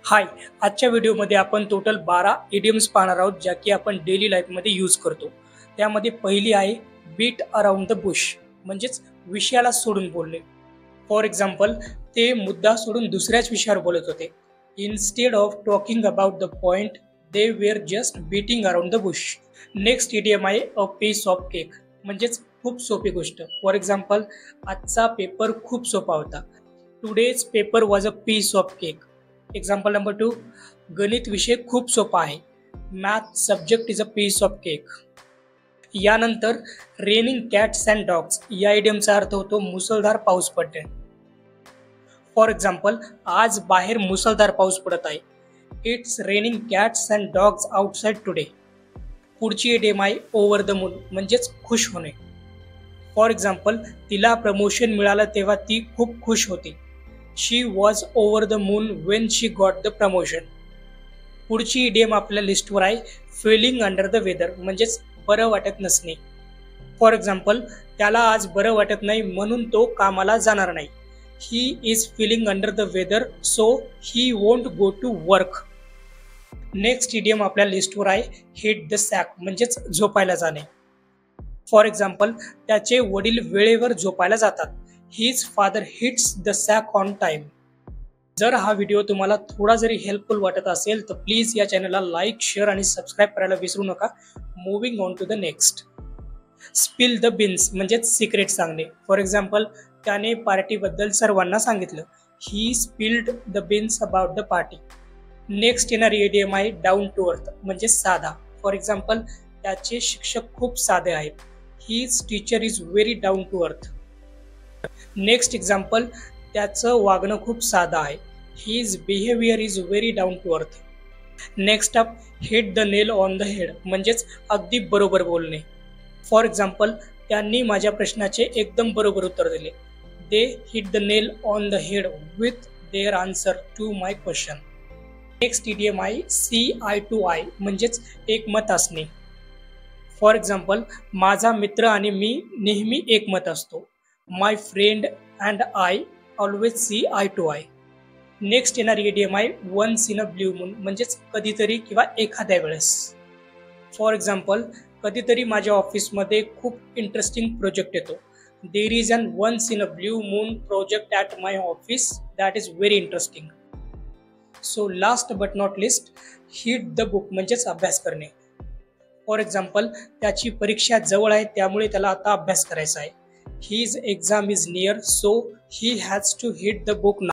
हाय, आजच्या व्हिडिओमध्ये आपण टोटल 12 इडियम्स पाहणार आहोत ज्या की आपण डेली लाईफमध्ये यूज करतो. त्यामध्ये पहिली आहे बीट अराउंड द बुश, म्हणजेच विषयाला सोडून बोलणे. फॉर एक्झाम्पल, ते मुद्दा सोडून दुसऱ्याच विषयावर बोलत होते. Instead of talking about the point they were just beating around the Bush. Next idiom आहे अ पीस ऑफ केक, म्हणजेच खूप सोपी गोष्ट. फॉर एक्झाम्पल, आजचा पेपर खूप सोपा होता. Today's paper was a piece of cake. Example number 2, गणित विषय खूप सोपा आहे. Math subject is a piece of cake. यानंतर रेनिंग कॅट्स अँड डॉग्स या इडियमचा अर्थ होतो मुसळधार पाऊस पडणे. फॉर एक्झाम्पल, आज बाहेर मुसळधार पाऊस पडत आहे. It's raining cats and dogs outside today. पुढची इडियम आहे ओव्हर द मून, म्हणजेच खुश होणे. फॉर एक्झाम्पल, तिला प्रमोशन मिळालं तेव्हा ती खूप खुश होती. She was over the moon when she got the promotion. पुढची इडियम आपल्या लिस्टवर आहे फीलिंग अंडर द वेदर, म्हणजेच बरं वाटत नसणे. फॉर एक्झाम्पल, त्याला आज बरं वाटत नाही म्हणून तो कामाला जाणार नाही. He is feeling under the weather so he won't go to work. Next idiom आपल्या लिस्टवर आहे हिट द सॅक, म्हणजेच झोपायला जाणे. फॉर एक्झाम्पल, त्याचे वडील वेळेवर झोपायला जातात. His father hits the sack on time. जर हा व्हिडिओ तुम्हाला थोडा जरी हेल्पफुल वाटत असेल तर प्लीज या चॅनलला लाईक, शेअर आणि सबस्क्राईब करायला विसरू नका. Moving on to the next. Spill the beans, म्हणजेच सिक्रेट सांगणे. फॉर एक्झाम्पल, त्याने पार्टीबद्दल सर्वांना सांगितलं. He spilled the beans about the party. Next येणारी इडियम आहे डाऊन टू अर्थ, म्हणजे साधा. फॉर एक्झाम्पल, त्याचे शिक्षक खूप साधे आहेत. His teacher is very down to earth. Next example, त्याचं वागणं खूप साधं आहे. His behaviour is very down to earth. Next up, hit the nail on the head, म्हणजेच अगदी बरोबर बोलणे. फॉर एक्झाम्पल, त्यांनी माझ्या प्रश्नाचे एकदम बरोबर उत्तर दिले. They hit the nail on the head with their answer to my question. Next idiom आहे सी आय टू आय, म्हणजेच एकमत असणे. फॉर एक्झाम्पल, माझा मित्र आणि मी नेहमी एकमत असतो. My friend and I always see eye to eye. Next येणारी इडियम आहे once in a blue moon, म्हणजेच कधीतरी किंवा एखाद्या वेळेस. फॉर एक्झाम्पल, कधीतरी माझ्या ऑफिसमध्ये खूप इंटरेस्टिंग प्रोजेक्ट येतो. There is an once in a blue moon project at my office that is very interesting. So last but not least, hit the book, म्हणजेच अभ्यास करणे. फॉर एक्झाम्पल, त्याची परीक्षा जवळ आहे त्यामुळे त्याला आता अभ्यास करायचा आहे. His exam is near, so he has to hit the book now.